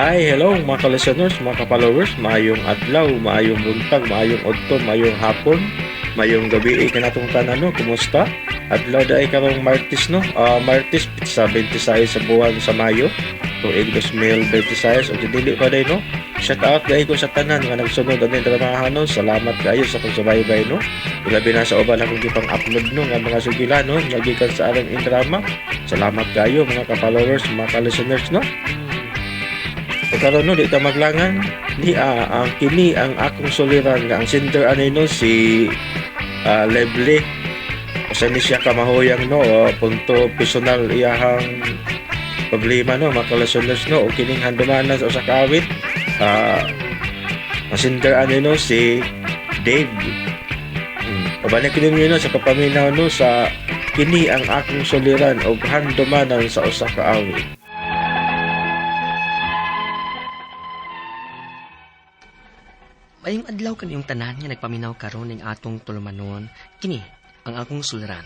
Hi, hello mga ka-listeners, mga ka-followers, maayong adlaw, maayong buntag, maayong udto, maayong hapon, maayong gabi kanatong tanan no, kumusta? Adlaw dai karong Martes no, Martes sa 26 sa buwan sa Mayo, tuig 2026 ug dili pa dai no. Shout out dai ko sa tanan nga nagsunod ani dramahan no. Salamat kayo sa pagsubaybay no. Ilabi na sa uban akong gipang-upload no nga mga sugila no, nagikan sa alang drama. Salamat kayo mga ka-followers, mga ka-listeners no. Karon no, di ta maglangan ni ang kini ang akong suliran nga ang sender ani no si Lively. Usa ni siya kamahuyang no, punto personal iyahang problema no, mga listeners no, o kining handumanan sa usa ka awit. Ang sender ani no si Dave. Kabalik kini no sa kapaminaw no sa kini ang akong suliran og handumanan sa usa ka awit. Mayong adlaw kaniyong tanan nga nagpaminaw karon ning atong tulumanon, kini ang akong suliran.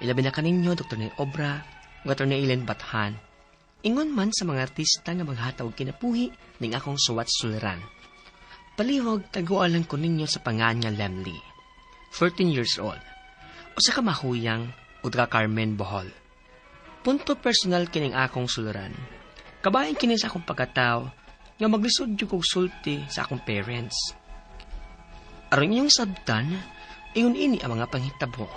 Ilabi na kaninyo Dr. Nay Obra, Dr. Nay Ellen Bathan. Ingon man sa mga artista nga maghataw kinapuhi ning akong suwat suliran. Palihog tagualan ko ninyo sa pangan nga Lemley. 13 years old. Usa ka mahuyang udra Carmen Bohol. Punto personal kining akong suliran. Kabayan kini sa akong pagkatao nga maglisod yung kong sulti sa akong parents. Aron inyong sabtan, iyon ini ang mga panghitabo.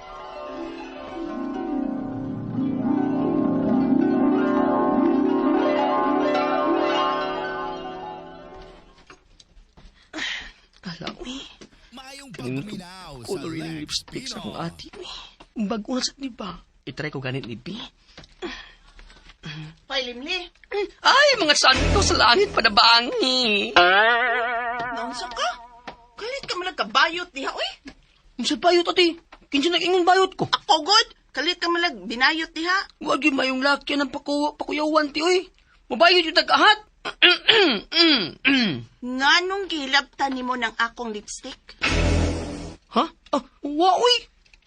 Alam ni, kanino itong color yung lipstick sa akong ati ni. Bago na sa diba, itry ko ganit ni B. Limli. Ay, mga santo sa langit padabangi. Naunsa ka? Kalit ka malag kabayot diha, oy. Sa bayot ati, kinsa nag-ingon bayot ko. Ako god, kalit ka malag binayot diha. Huwag yung mayong lakyan ng pakuyawan ti, oy. Mabayot yung tag-ahat. Nganong gihilabtan nimo ng akong lipstick? Ha? Wa, oy.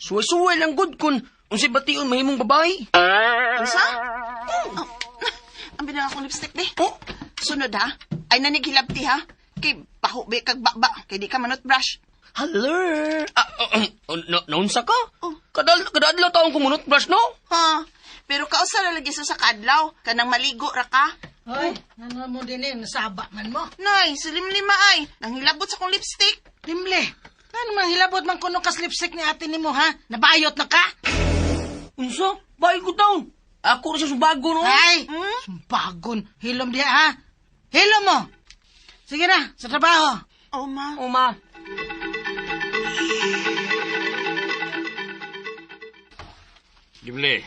Suway-suway lang good kun unsi bation mahimong babae. Unsa? Ang binang akong lipstick di. Sunod ha. Ay nanigilabti ha. Kay pahubi kag baba. Kay di ka manot brush. Haller. Naunsa ka? Oh. Kadadlaw taong kumunot brush, no? Ha. Pero kausa na lagi sa kadlaw. Kanang maligo ra ka. Hoy, ano mo din nasaba man mo? Nay, silim-lima ay. Nanghilabot sa akong lipstick. Limli, ano man hilabot man kuno kas lipstick ni ate nimo ha? Nabayot na ka? Unsa? Bahay ko taon. Ako rin siya subago, no? Ay, bagon. Hilom diya ha? Hilom mo. Sige na, sa trabaho. Oh, ma. Uma. Gimli,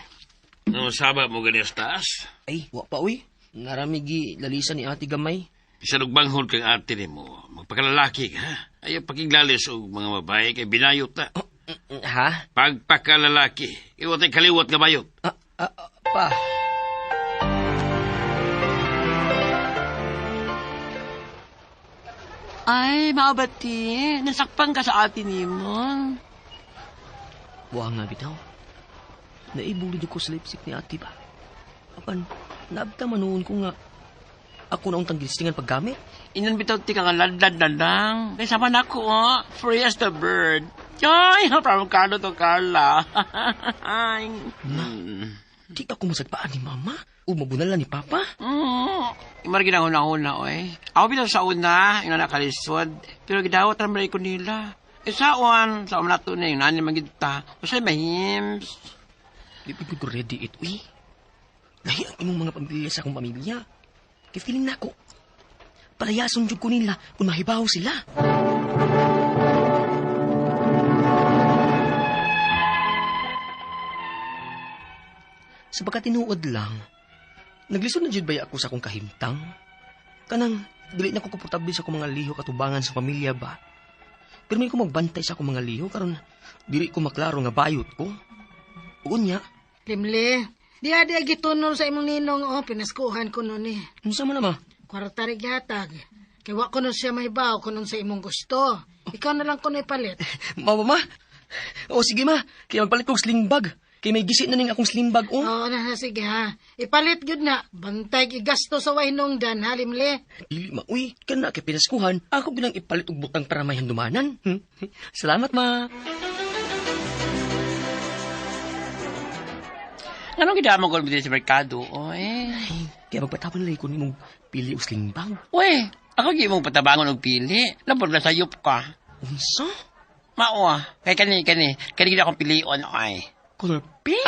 ano sabak mo ganias taas? Ay, wa pa, oy. Naramigi lalisan ni ate gamay. Isalugbanghon kang ate ni mo. Magpakalalaki ha? Ayaw pakiglalis o mga babae kay binayot ta. Ha? Pagpakalalaki, iwatay kaliwat nga bayot. Pa. Ay, mabati. Nasakpan ka sa atin mo. Wa nga bitaw. Naibulid ko sa lipstick ni ate ba? Apan, naabta manoon ko nga ako na untang gilistingan paggamit. Inan bitaw ti ka nga ladlad na lang. Kaya sama na ako, oh. Free as the bird. Ay, parang kano to, Carla. Ay. Di ako masagpaan ni mama o mabunalan ni papa. Imar ginahuna-huna, oy. Ako bitaw sa una, yung nakalisod. Pero gidawat naman ko nila. Saan, sa umanato na yung nani magita. O sa'y mahims. Di ko ready it, uy. Lahi ang imong mga pamilya sa akong pamilya. Kaya feeling na ako, palayason jud ko nila kung mahibaw sila. Sa pagkatinuod lang, naglisod na jud ba ako sa akong kahimtang? Kanang, dili na ko komportable sa akong mga liho katubangan sa pamilya ba? Pero may ko magbantay sa akong mga liho, karon dili ko maklaro nga bayot ko. Unya. Limli, diya gitunol sa imong ninong oh, pinaskuhan ko nun eh. Ano sa man, ma? Kwarta rin yatag. Kaya wa ko nun siya mahibaw kung nun sa imong gusto. Ikaw na lang ko na ipalit. Ma. O sige ma, kaya magpalit kong sling bag. Kay may gisi na ning akong slimbag, oh. Oo na, sige ha. Ipalit yun na. Bantay igasto sa wainungdan, ha, Limli? Dili, ma. Uy, kana kay pinaskuhan. Ako ginang ipalit og butang para may handumanan. Salamat, ma. Anong gidamang ko sa merkado, oy? Ay, kaya magpatapon nila ko ni mong pili o slimbag. Uy, ako di mong patabangon og pili. Labor na sayop ka. Unsa? Mao kay kani gid akong pilion, oy. Color pink?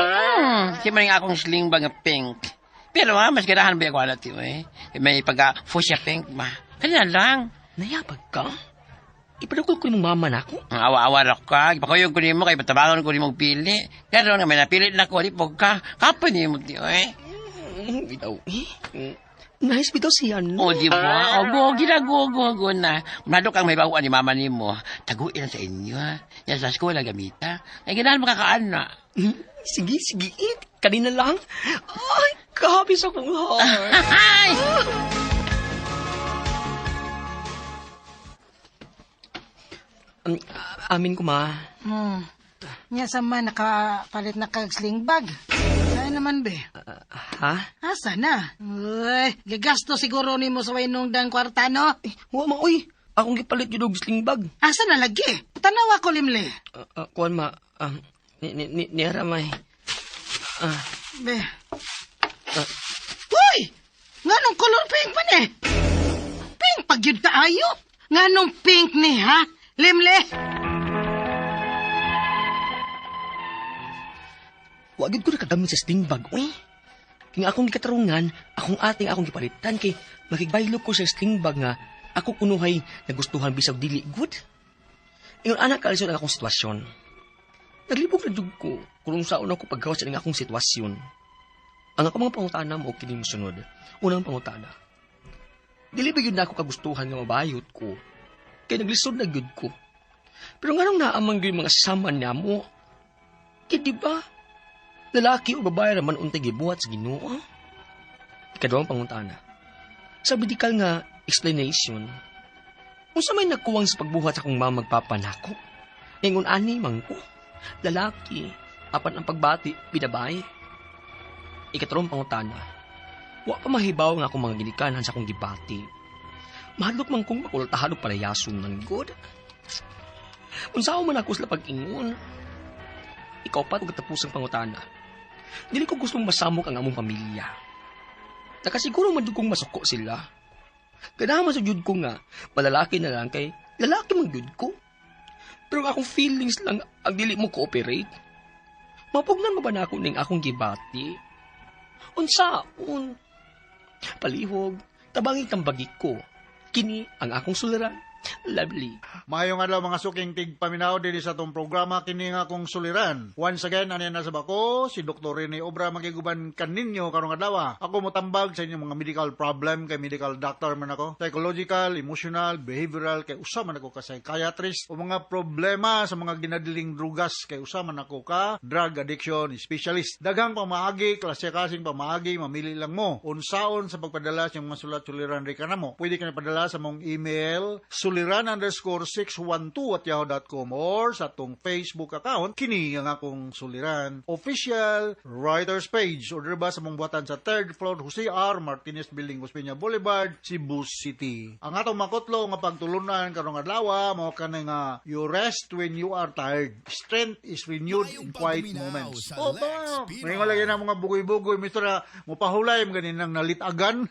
Si man akong sling nga pink. Pero mas ganahan ba ako alati, oy. May fuchsia pink ba. Kanya lang. Nayabag ka? Ipadukol ko ng mama na ako. Ang awa-awa ra ka. Ipakuyog ko nimo kay patabangon ko nimo pili. Pero nga may napili na ko di pog ka. Kapo nimo ti, oy. Bitaw. Nice bitaw siya, no? O, di ba? O, go na. Mado kang may bawaan ni mama ni mo. Taguin sa inyo, ha? Yan sa school, gamita. Ay, ganahan makakaan na. Sige. Kanina lang. Ay, kahapis akong heart. Ay! Amin ko, ma. Nya sa man nakapalit na kag sling bag. Saan naman, be? Ha? Asa na? Uy, gagasto siguro ni mo sa wainungdan kwarta, no? Huwag, ma. Uy, akong gipalit yun og slimbag. Asa na lagi? Tanawa ko, Limli. Kuwan, ma. Niyara, may. Be. Uy! Nganong color pink man eh? Pink pag yun kaayo? Nganong pink ni, ha? Limli? Wagid ko na kagamit sa slimbag, uy. Kaya akong gikatarungan, akong ating akong gipalitan kay makigbaylog ko sa slimbag nga ako kunuhay nagustuhan bisag dili good. Ingon anak kalisod ang akong sitwasyon. Naglibog na jud ko kung saan ako paggawa sa akong sitwasyon. Ang ako mga pangutana mo kini mosunod. Unang pangutana. Dili ba yun na ako kagustuhan nga mabayot ko? Kaya naglisod na good ko. Pero nga nung naamang yung mga sasama niya mo, kaya di ba? Lalaki o babae raman untay gibuhat sa Ginoo. Ikadawang pangutana. Sa medikal nga explanation, unsa may nagkuwang sa pagbuhat sa akong mama magpapanako? Ingon ani man ko, lalaki, apan ang pagbati, binabae. Ikatlong pangutana. Wa pa mahibaw nga akong mga ginikanan sa akong gibati. Mahadlok man kong makultahan o palayason man good. Unsa man ako sa pag-ingon. Ikaw pa ito katapusang pangutana. Dili ko gustong masamok ang among pamilya. Nakasiguro man kong masuko sila. Ganahan masujud ko nga, malalaki na lang kay lalaki man jud ko. Pero akong feelings lang ang dili mo cooperate. Mapugnan mo ba na ako ning akong gibati? Unsaon? Palihog, tabangin kang bagi ko. Kini ang akong suliran. Lovely. Mayong adlaw mga suking tigpaminaw diri sa tong programa kini nga akong suliran. Once again ani na sa bako si Dr. Rene Obra magiguban kaninyo karong adlaw. Ako motambag sa inyong mga medical problem kay medical doctor man ako. Psychological, emotional, behavioral kay usa man ako ka psychiatrist o mga problema sa mga ginadiling drugas kay usa man ako ka drug addiction specialist. Daghang pamaagi, klase-klaseng pamaagi, mamili lang mo. Unsaon sa pagpadala sa mga sulat-suliran ri kanamo. Pwede ka na padala sa mong email suliran_612@yahoo.com or sa tong Facebook account kini ang akong suliran official writers page or diba sa mong buhatan sa 3rd floor Jose R. Martinez Building, Osmeña Boulevard, Cebu City. Ang atong makutlo nga pagtulunan karong adlaw mao kanay nga you rest when you are tired. Strength is renewed in quiet moments. Opo. May lagi na mga bugoy-bugoy Mr. Mupahulay ganin nang nalitagan.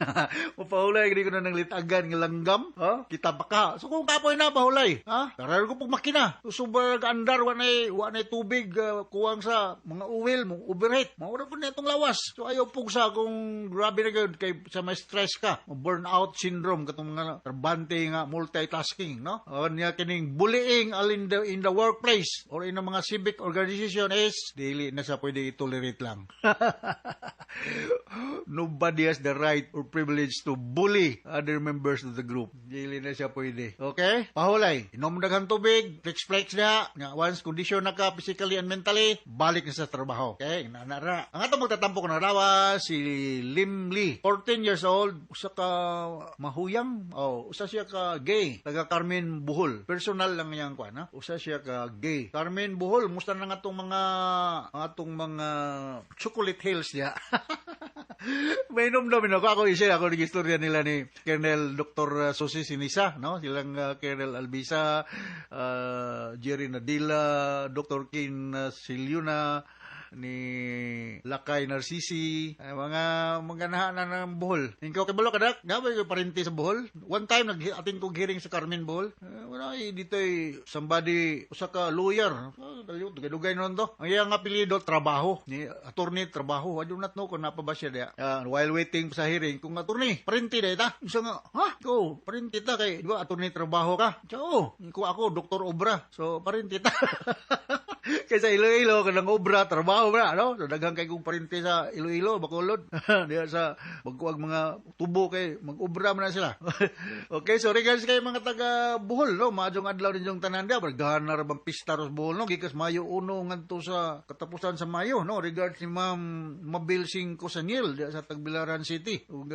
Mupahulay gani ko na nang litagan nga langgam, ha? Kita pa ka. So kung kapoy na bahulay, ha? Karar ko pag makina. Super andar wa nay tubig kuwang sa mga uwil mo overheat. Maura ko netong lawas. So ayaw pugsa kung grabe na gud kay sa may stress ka. Burnout syndrome katong mga trabante nga multitasking, no? Niya kining bullying in the workplace or in a mga civic organization is dili na sa pwede i-tolerate lang. Nobody has the right or privilege to bully other members of the group. Dili na siya pwede. Okay? Okay? Pahulay. Inom daghang tubig, flex na, nga once condition na ka physically and mentally, balik na sa trabaho. Okay? Nanara. Ang atong magtatampo ko na rawa, si Lim Lee. 14 years old, usa ka mahuyang, usa siya ka gay, taga Carmen Buhol. Personal lang niyang kuan, ha? Usa siya ka gay. Carmen Buhol, musta na nga atong mga chocolate hills niya. May inom-inom ako isa ako ng istorya nila ni Colonel Dr. Susi Sinisa, no? Silang Colonel Albisa, Jerry Nadila, Dr. Kin Siliuna, ni Lakay Narcisi, mga nahanan ng Bohol. Ikaw kay Balo kadak, gabay ko parinti sa Bohol. One time nag-atin ko hearing sa Carmen Bohol. Wala dito somebody usa ka lawyer. Dugay nun to. Ang iyang apelyido trabaho, ni attorney trabaho. I do not know kung napa ba siya dia. While waiting sa hearing, kung attorney, parinti day ta. Isa nga, go, parinti ta kay di ba attorney trabaho ka. So, ako Dr. Obra. So parinti ta. Kaysa Iloilo, kanang obra, trabaho ba, no? So, daghang kay kong parinti sa Iloilo, Bacolod. Diya sa magkuwag mga tubo kay, mag-obra mo na sila. Okay, so regards kay mga taga Bohol, no? Maadjong adlaw din yung tanan diya, bargahan na rabang pista ros Bohol, no? Gikas Mayo 1 nganto sa katapusan sa Mayo, no? Regards ni Ma'am Mabil Singko Sanyil, diya sa Tagbilaran City. Ug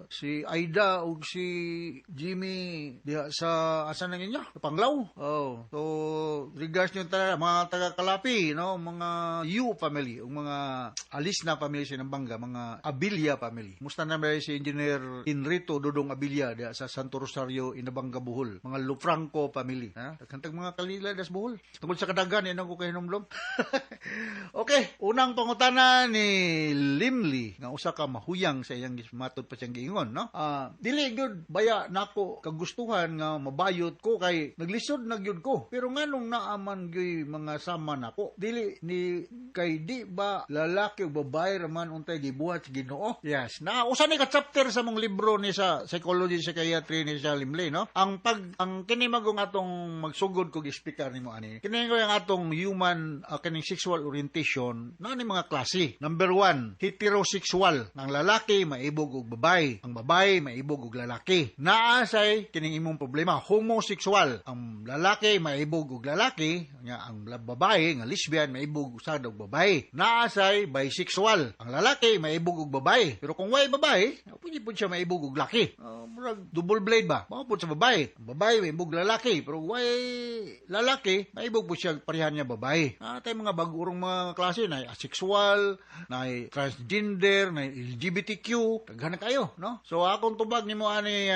si Aida, ug si Jimmy, diya sa, asan na ninyo? Panglao. Oh, so, regards nyo tanan, mga taga Kalapi, no, mga Yu family, o mga alis na family sa Nambanga, mga Abilia family. Musta na ba si Engineer Inrito Dodong Abilia dia sa Santo Rosario, Inabanga, Bohol. Mga Lufranco family, ha? Kantag mga kalila das Bohol. Tungkol sa kadagan, yan ko kay hinumlom. Okay, unang pangutana ni Limli, nga usa ka mahuyang sa iyang matod pa siyang giingon, no? Dili gyud baya nako kagustuhan nga mabayot ko kay naglisod na gyud ko. Pero nganong naaman gyud mga sama nako dili ni kay di ba lalaki o babae raman untay gibuhat sa Ginoo. Yes, na usa ni ka chapter sa mong libro ni sa psychology psychiatry ni sa Limley, no? Ang kini magong atong magsugod kog speaker nimo ani kini ang atong human kining sexual orientation na ni mga klase. Number 1, heterosexual. Ang lalaki maibog og babae, ang babae maibog og lalaki. Naa say kining imong problema, homosexual. Ang lalaki maibog og lalaki, nga ang babae nga lesbian maibog usad og babae. Naasay bisexual. Ang lalaki maibog og babae. Pero kung way babae, pwede po siya maibog og laki. Murag double blade ba? Mao po sa babae. Ang babae maibog lalaki, pero way lalaki maibog po siya parehan niya babae. Tay mga bagurong mga klase na asexual, na transgender, na LGBTQ, daghan na kayo, no? So akong tubag nimo ani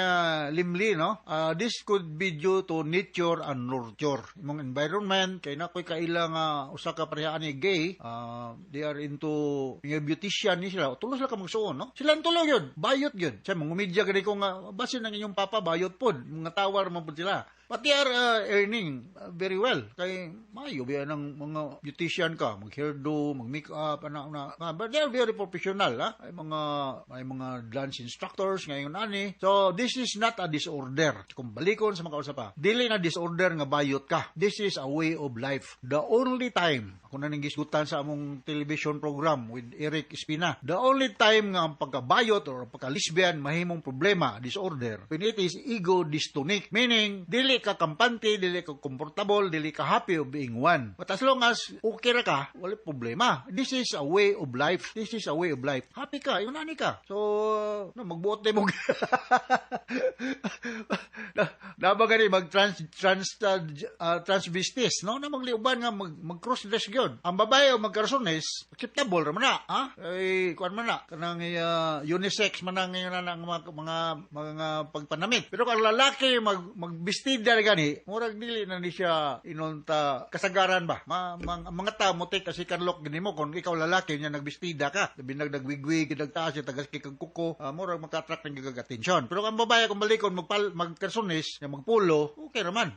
Limli, no? This could be due to nature and nurture. Imong environment kay nakoy kailang usa ka parehaan ni gay, they are into mga beautician ni sila. Tulos sila ka magsuon, no? Sila tulo yun, bayot yun. Sa mga media gani ko nga basin ng inyong papa bayot pod, mga tawar man pod sila. But they are earning very well. Kay mayo biya ng mga beautician ka, mag-hairdo, mag-makeup, but they are very professional, ha? May mga dance instructors ngayon ani. So this is not a disorder. Kung balikon sa mga kausap pa, dili na disorder nga bayot ka. This is a way of life. The only time, ako na gisgutan sa among television program with Eric Espina, the only time nga ang pagkabayot or pagka-lesbian mahimong problema, disorder, when it is ego dystonic, meaning dili ka kampante, dili ka comfortable, dili ka happy of being one. But as long as okay ra ka, wala problema. This is a way of life. This is a way of life. Happy ka, yun ani ka. So, magbuot na mo. Naba gani transvestis, no? Na magliuban nga mag-cross dress gyud. Ang babae o magkarsones, acceptable ra man na, ha? Ay kuan man na kanang unisex man ang mga pagpanamit. Pero kung lalaki magbistida gani, murag dili na ni siya inunta kasagaran ba? Mga tao mo take kasi kanlok gini mo kung ikaw lalaki nya nagbistida ka, labi nagwigwig nagtaas yung tagas kikag kuko, murag maka-attract ng gigag attention. Pero kung babae kung balikon magkarsones, magpulo, okay raman.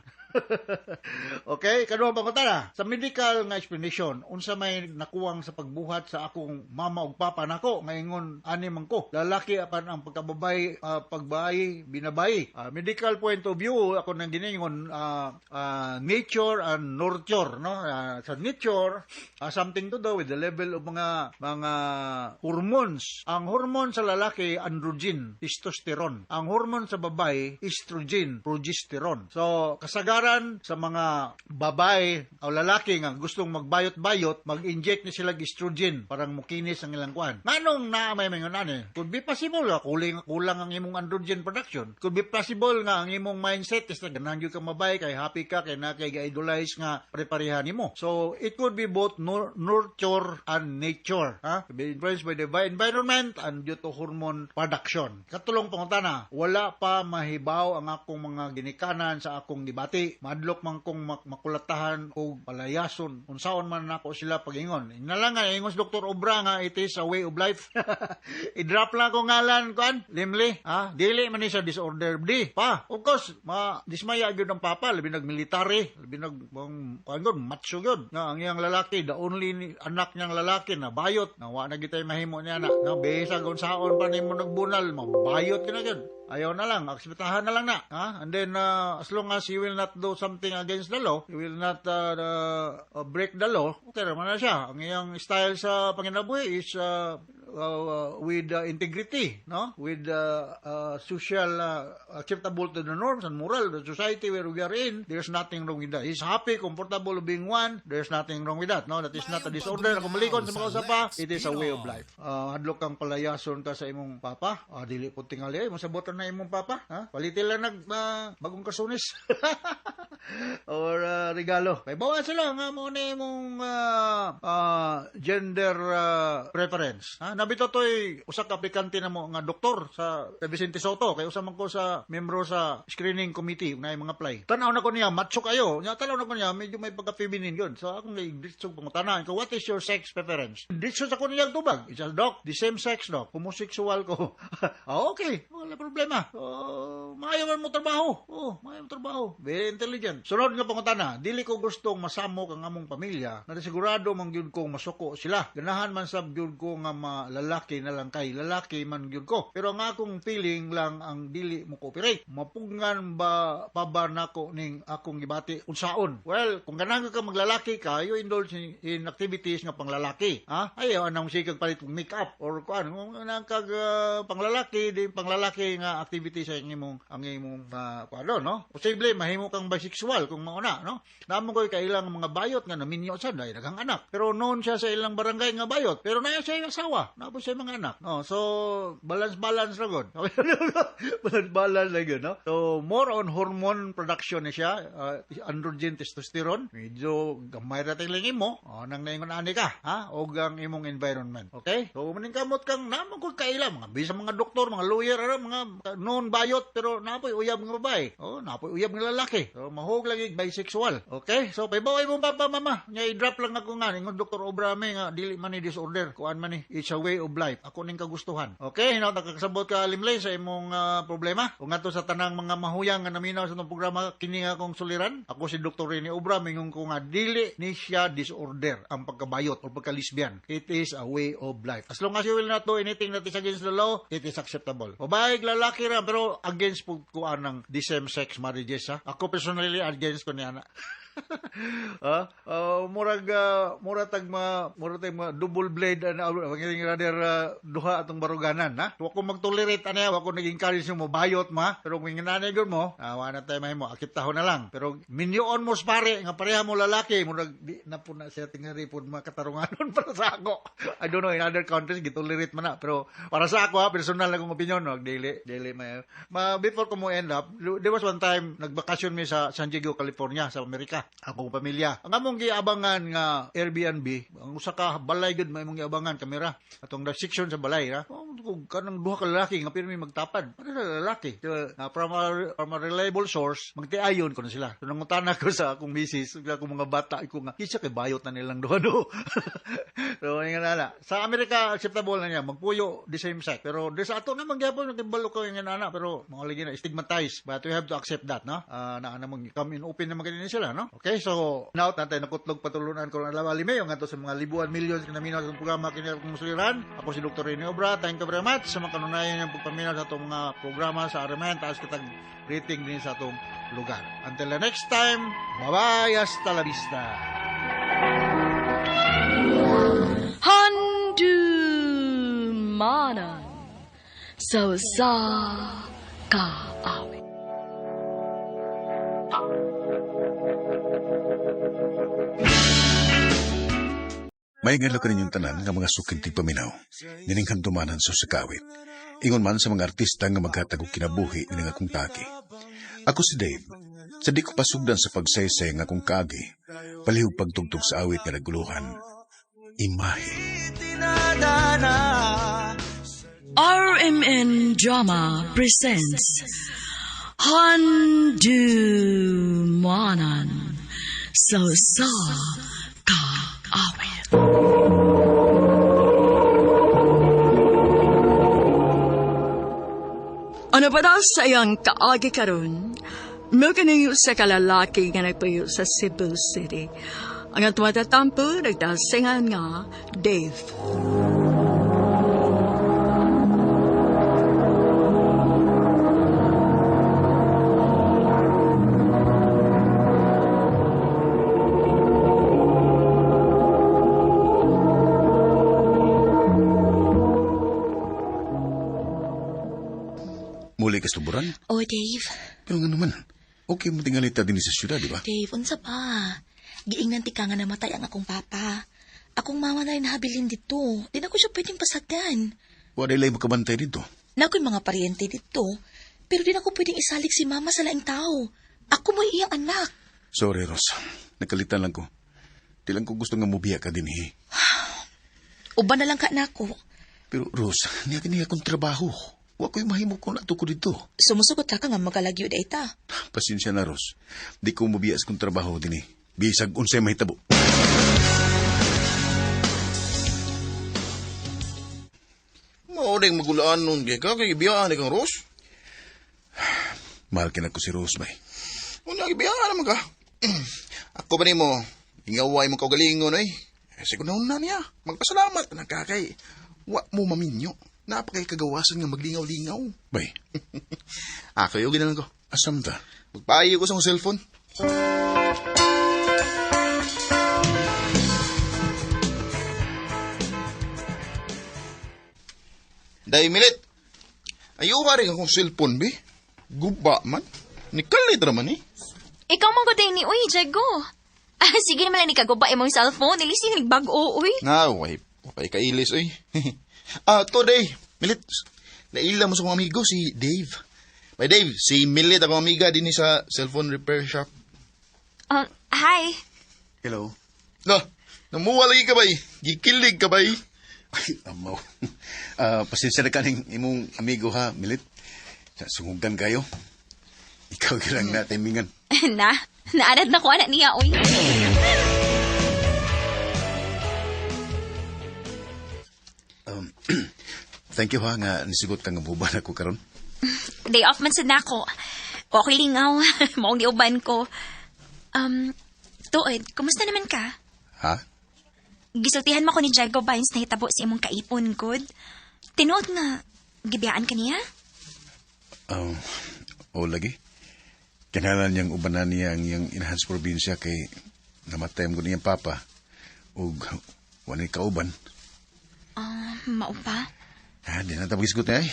Okay, kaduha pa ko tara. Sa medical nga explanation, unsa may nakuwang sa pagbuhat sa akong mama ug papa nako, ngayon ani man ko. Lalaki apan ang pagkababay, pagbayi, binabayi. Medical point of view, ako nang giningon nature and nurture, no? Sa nature, something to do with the level of mga hormones. Ang hormone sa lalaki, androgen, testosterone. Ang hormone sa babae, estrogen, progesterone. So, kasagaran sa mga babae o lalaki nga gustong magbayot-bayot, mag-inject ni sila estrogen parang mukinis ang ilang kuan. Manong na may mga nani? Could be possible nga kulang ang imong androgen production. Could be possible nga ang imong mindset is na ganahan gyud ka mabay kay happy ka kay na kay idolize nga preparehan nimo. So it could be both nurture and nature, be influenced by the environment and due to hormone production. Katulong pangutana, wala pa mahibaw ang akong mga ginikanan sa akong dibati. Madlok man kong makulatahan o palayason unsaon man nako sila pagingon. Inalangan ingon si Dr. Obra nga it is a way of life. I-drop lang ko ngalan kuan, limli, dili man ni sa disorder di. Pa, of course, dismaya gyud ang papa, labi nag-military, labi macho gyud. Nga ang iyang lalaki, the only anak niyang lalaki na bayot, na wa na gitay mahimo niya anak. Na besa unsaon pa nimo nagbunal, mabayot ka na gyud. Ayaw na lang, akseptahan na lang na. And then, as long as you will not do something against the law, you will not break the law, okay naman na siya. Ang iyang style sa panginabuhi is with integrity, no? With social, acceptable to the norms and moral, the society where we are in, there's nothing wrong with that. He's happy, comfortable being one, there's nothing wrong with that, no? That is not a disorder. Kung malikon sa mga usapa, it is a way of life. Hadlok kang palayason ka sa imong papa, dili po tingali, masabotan na imong papa, palitin lang bagong kasunis. Or regalo. Kay bawa sila nga mo na imong gender preference. Nabito to'y usa ka aplikante na mo nga doktor sa Vicente Soto. Kay usa man ko sa membro sa screening committee na mga apply. Tanaw na ko niya, macho kayo. Tanaw na ko niya, medyo may pagka-feminine yun. So akong nag-ditsog pangutanan ko, what is your sex preference? Ditsog ako niya tubag. It's a doc, the same sex doc. Homosexual ko. Okay, wala problema. Maayo man mo trabaho. Maayo mo trabaho. Very intelligent. Sunod nga pangutana, dili ko gustong masamok ang among pamilya na sigurado man gyud kong masuko sila. Ganahan man sab gyud ko nga lalaki na lang kay lalaki man gyud ko. Pero ang akong feeling lang ang dili mo cooperate. Mapungan ba pa nako ning akong gibati unsaon? Well, kung ganahan ka maglalaki ka, you indulge in activities nga panglalaki. Ayaw anong sikag palit make-up or kuan. Kung nang kag panglalaki, di panglalaki nga activity sa imong kuan, no? Posible mahimo kang bisexual kung mauna, no? Namo koy kailang mga bayot nga naminyo sa day daghang anak. Pero noon siya sa ilang barangay nga bayot, pero na siya asawa. Napo siya mga anak. No, so balance ra gud. balance ra gud, no? So more on hormone production ni siya, androgen, testosterone. Medyo gamay ra ting lingi mo. Nang naingon ani ka, og ang imong environment. Okay? So maning kamot kang namo koy kailang mga bisa mga doktor, mga lawyer, mga non bayot pero napoy uyab nga babae. Napoy uyab nga lalaki. So mahog lagi bisexual. Okay? So paybaway mo papa mama. Nya i-drop lang ako nga ingon Dr. Obrame nga dili man ni disorder. Kuan man ni it's a way of life. Ako ning kagustuhan. Okay? Nakakasabot ka limlay sa imong problema. Kung ato sa tanang mga mahuyang nga naminaw sa itong programa kini nga akong suliran. Ako si Dr. Rene Obrame ingon ko nga dili ni siya disorder ang pagkabayot o pagka-lesbian. It is a way of life. As long as you will not do anything that is against the law, it is acceptable. Babae, lalaki ra pero against po ko anang the same sex marriages. Ako personally against ko niya na. Murag double blade duha atong baruganan wa ko magtolerate ana wa ko naging encourage mo bayot pero kung nanay gyud mo wa na tay mahimo akiptahon na lang pero minyoon mo pare nga pareha mo lalaki murag di na po na siya tingari pud makatarunganon para sa ako. I don't know in other countries gitolerate man na pero para sa ako personal na kong opinion dili before ko mo end up there was one time nagbakasyon mi sa San Diego, California sa Amerika. akong pamilya. Ang among giabangan nga Airbnb, ang usa ka balay gud may mong giabangan kamera. Atong section sa balay ha. Kung kanang duha ka lalaki nga pirmi magtapad. Ano na lalaki? From a reliable source, magtiayon ko na sila. So nangutana ko sa akong misis, akong mga bata ko nga kisa kay bayot na nilang duha do. So nga nana. Sa Amerika acceptable na niya magpuyo the same sex. Pero di sa ato naman gyapon nagibalo ko nga nana pero mga lagi na stigmatized. But we have to accept that, no? Na namang come in open naman kanina sila, no? Okay, so now natin nakutlog patulunan ko ng alawali mayo nga to sa mga libuan millions na minaw sa programa kini akong suliran. Ako si Dr. Rene Obra. Thank you very much sa mga kanunayan ng pagpaminaw sa itong mga programa sa Aramen. Taas kitag rating din sa itong lugar. Until the next time, bye-bye, hasta la vista. Handumanan sa kaawit. Maingalo ka ninyong tanan nga mga sukintig paminaw, nining handumanan sa sakawit. Ingon man sa mga artista nga maghatag og kinabuhi nining akong taki. Ako si Dave. Sa di ko pasugdan sa pagsaysay nga akong kaagi, palihog pagtugtog sa awit nga naguluhan. Imahe. RMN Drama presents Handumanan sa kaawit. Ano ba daw sa iyang kaagi karon? Mo kanayo sa kalalaki nga nagpayo sa Cebu City. Ang atwatatampo nagdasingan nga Dave. Muli ka stuburan? Oh, Dave. Pero nga naman, okay mo tingalita din sa syudad, di ba? Dave, unsa pa? Giingnan ti ka nga namatay ang akong papa. Akong mama na rin nahabilin dito. Di na ko siya pwedeng pasagdan. Wala ilay makabantay dito. Na ako'y mga paryente dito. Pero di na ko pwedeng isalig si mama sa laing tao. Ako mo iyang anak. Sorry, Ros. Nakalitan lang ko. Di lang ko gusto nga mubiya ka din, eh. Uban na lang ka na ako. Pero, Ros, niya kaniya akong trabaho. Wa ko'y mahimo ko na ko dito. Sumusugot ka nga magalagyo da ita. Pasensya na, Ros. Di ko mubiya sa kong trabaho din, eh. Bisag unsay mahitabo. Mauding magulaan nun, ka kay ibiyaan kang Ros. Mahal kin ako si Ros, bay. Una, ibiyaan naman ka. Ako ba ni mo, ingaway mo kaugalingon ay. Siguro na niya, magpasalamat na kakay. Wa mo maminyo. Napakay kagawasan nga maglingaw-lingaw. Bay. Ako yung ginalan ko. Asam ta? Magpaayo ko sa cellphone. Dahil milit. Ayaw ka rin akong cellphone, be. Guba man. Nikalit naman eh. Ikaw mong kuday ni Uy, Jago. Sige naman lang ni kaguba imong cellphone. Ilis yung nagbago, Uy. Wapay kailis, oy. Today, Milit, naila mo sa kong amigo, si Dave. By Dave, si Milit, akong amiga din sa cellphone repair shop. Hi. Hello. No, namuha lagi ka ba? Gikilig ka ba? Ay, amaw. Pasensya na kaning imong amigo ha, Milit. Sungugan kayo. Ikaw girang na timingan. Naanad na ko anak niya, Uy. Thank you ha nga nisigot kang uban ako karon. Day off man sad nako. Okay lingaw. Maong diuban ko. Tuod, kumusta naman ka? Ha? Gisultihan mo ko ni Jago Vines na hitabo sa imong kaipon, good? Tinuod nga, gibiyaan ka niya? O lagi. Kinahalan niyang ubanan niya ang iyang enhanced probinsya kay namatay mo niyang papa. O wanay kauban. Maupa? Di na tapos isgot niya eh.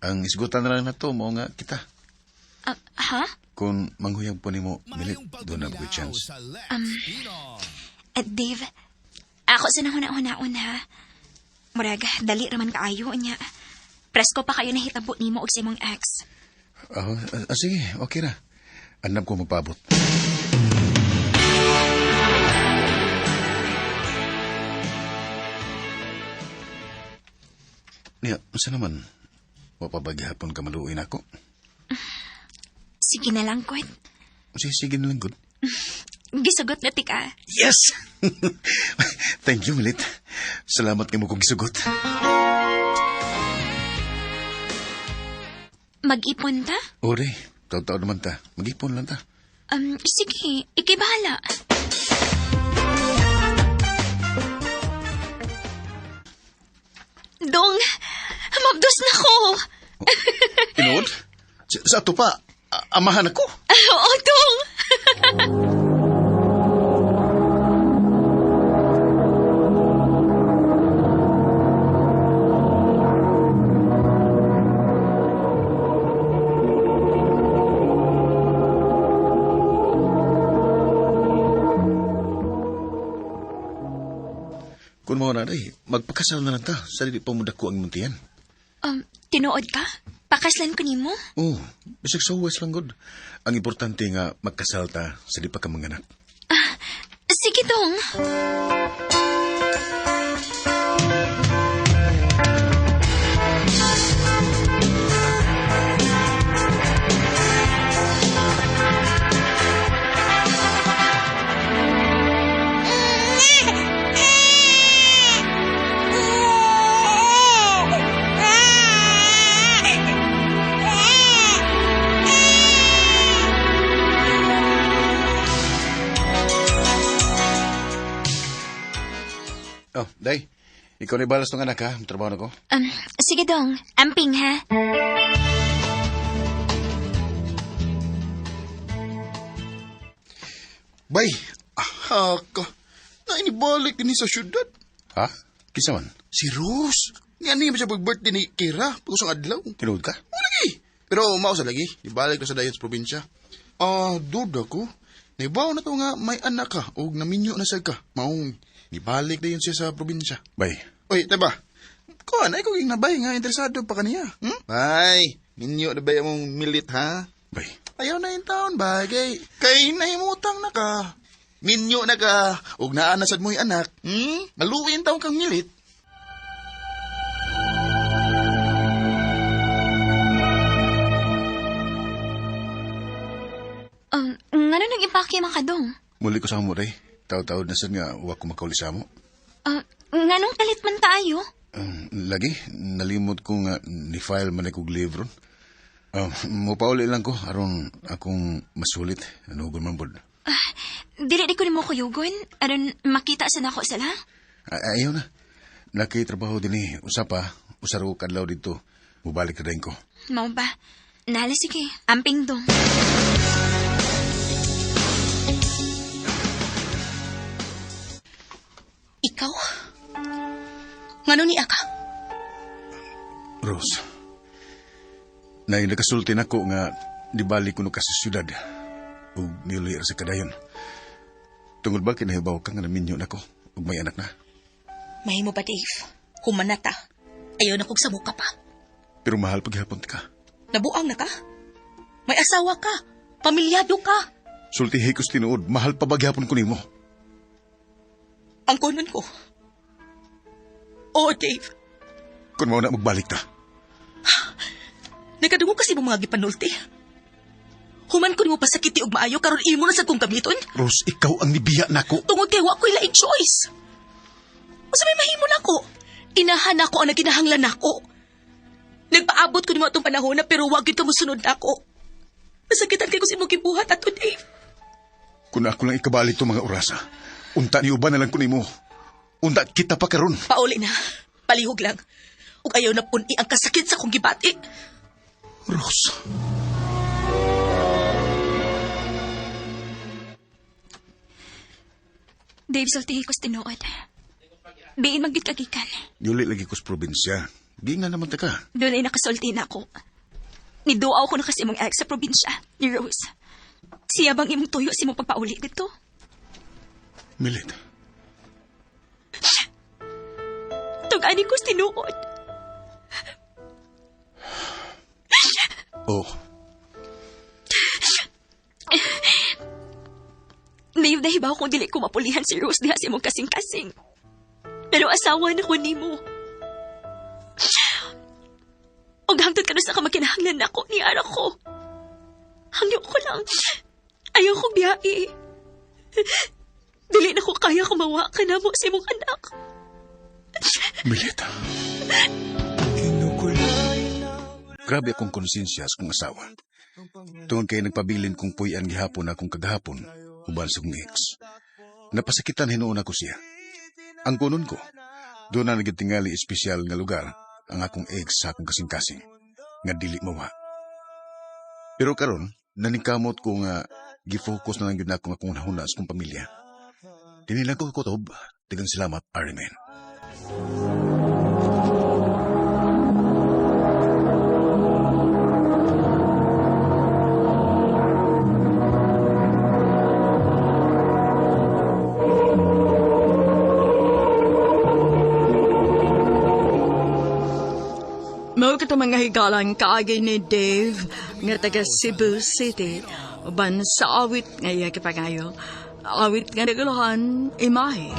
Ang isgutan na lang na to, mo nga kita. Ha? Kung manghuyang po ni mo, Milit, doon na good chance. Dave, ako sa nahuna-hunaon ha. Murag, dali raman kaayo niya. Presko pa kayo nahitabo ni mo og sa imong ex. Sige, okay na. Anap ko magpabot. Niya, saan naman? Wapabaghapon ka maluin ako. Sige na lang, Kod. Sige na lang, good. Gisugot na tika. Yes! Thank you, Milit. Salamat kayo mo kong gisugot. Mag-ipon ta? Ore, taon-taon naman ta. Mag-ipon lang ta. Sige, ikibahala. Dong, mabdos na ko. Inood? Sa ato pa, amahan ako. Oo, Dong. Kung mga nanay, magpakasal na lang ta. Sa di pa mo dako ang muntiyan. Tinuod ka? Pakaslan ko nimo? Oo, bisag sa uwas lang, good. Ang importante nga magkasal ta sa di pa ka manganak. Sige, Dong. Oh, Day, ikaw na balas ng anak ha. Trabaho na ko. Sige, Dong. Amping, ha? Bay, ka. Nainibalik din sa syudad. Ha? Kisa man? Si Rose. Nga niya siya pag-birthday ni Kira. Pagkusang adlaw. Tinuod ka? O lagi. Pero mausa lagi. Ibalik na sa dayon sa probinsya. Duda ko. Naibaw na to nga may anak ka. O naminyo na sa ka. Maong ibalik na yun siya sa probinsya. Bay. Oy, taba. Kuan, ay kung nabay nga interesado pa kaniya. Bay, minyo na ba mong milit ha? Bay. Ayaw na yung taon, bagay. Kay naimutang na ka. Minyo na ka. Ug naanasad mo yung anak. Maluin taon kang milit. Ngano nang ipaki man ka, Dong? Muli ko sa mo, Day. Taw-taw na sad nga wa ko makauli sa mo. Nganong kalit man tayo? Lagi, nalimot ko nga ni-file man akong libro. Mupauli lang ko, aron akong masulit. Anugon man bod. Dili di ko ni mo kuyugon. Aron makita sa nako sila? Ayaw na. Nakitrabaho din usapa, usaro kadlaw dito. Mubalik na rin ko. Mao ba? Nala, sige. Amping, Dong. Ikaw? Ngano ni aka? Rose, nakasulti na ko nga dibalik ko no ka sa syudad ug nilir sa kadayon. Tungod ba kinahibaw ka nga naminyo na ko ug may anak na? Mahimo ba, Dave? Humanata. Ayaw na kong samuka pa. Pero mahal paghapon ka. Nabuang na ka? May asawa ka. Pamilyado ka. Sultihi ko's tinuod, mahal pa bagyapon ko nimo. Ang kunon ko. Oo, Dave. Kung mo na magbalik ta. Nagkadungo kasi mong mga gipanulti. Human ko mo pasakiti og maayo karon imo na sa kong gamiton. Rose, ikaw ang nibiya nako. Tungod kay wa ko'y laing choice. Usa may mahimo nako. Inahan ako ang naginahanglan nako. Nagpaabot ko nimo atong panahon na pero wag gyud ka mosunod nako. Nasakitan kay ko sa imong gibuhat ato, Dave. Kung ako lang ikabalik to mga orasa, unta ni uban na lang ko nimo. Unta kita pa karon. Pauli na. Palihog lang. Ug ayaw na puni ang kasakit sa kong gibati. Rose. Dave, sultihi ko's tinuod. Diin magdit kagikan. Dili lagi ko sa probinsya. Di nga naman ta ka. Doon ay nakasulti na ako. Niduaw ko na kasi mong ex sa probinsya, ni Rose. Siya bang imong tuyo si mong pagpauli dito? Milit. Tugani ko's tinuod. Oh. Dave, nahibaw kung dili ko mapulihan si Rose diha si mong kasing-kasing. Pero asawa na ko nimo. O hangtod ka sa kamakinahanglan ako ni anak ko. Hangyo ko lang. Ayaw kong biyahe. Dili na ko kaya kumawa ka na mo sa imong anak. Milita. Grabe akong konsensya sa kong asawa. Tungod kay nagpabilin kong puyan gihapon akong kagahapon, uban sa kong ex. Napasakitan hinuon ako siya. Ang kunon ko, doon na nagtingali espesyal nga lugar ang akong ex sa akong kasing-kasing, nga dili mawa. Pero karon, naningkamot ko nga gifocus na lang yun akong nahuna sa kong pamilya. Dinilang ko kutob, tigang salamat, Arimen. Mao kita mga higalang kaagay ni Dave nga taga Cebu City uban sa awit nga iya kipangayo. Awit nga naguluhan imahe.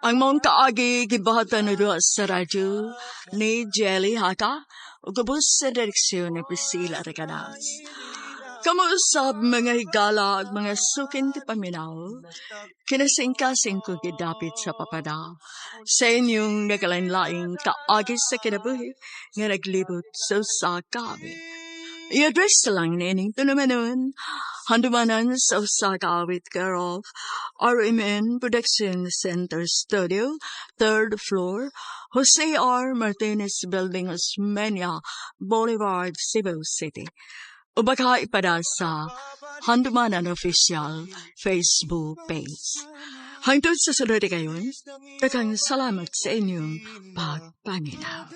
Ang mong kaagi gibahatan na doon sa radyo ni Jelly Haka o gabos sa direksyon ni Priscilla Reganas. Kamusab mga higala at mga sukin ti paminaw, kinasing-kasing ko gidapit sa papada sa inyong nagalain-laing kaagis sa kinabuhi nga naglibot sa kami. I-address lang na ining tunamanon, handumanan sa Kawit Girl, RMN Production Center Studio, 3rd floor, Jose R. Martinez Building, Osmeña, Boulevard, Cebu City. O baka ipada sa Handumanan Official Facebook page. Hangtod sa sunod kayon, daghang salamat sa inyong pagpanginaw.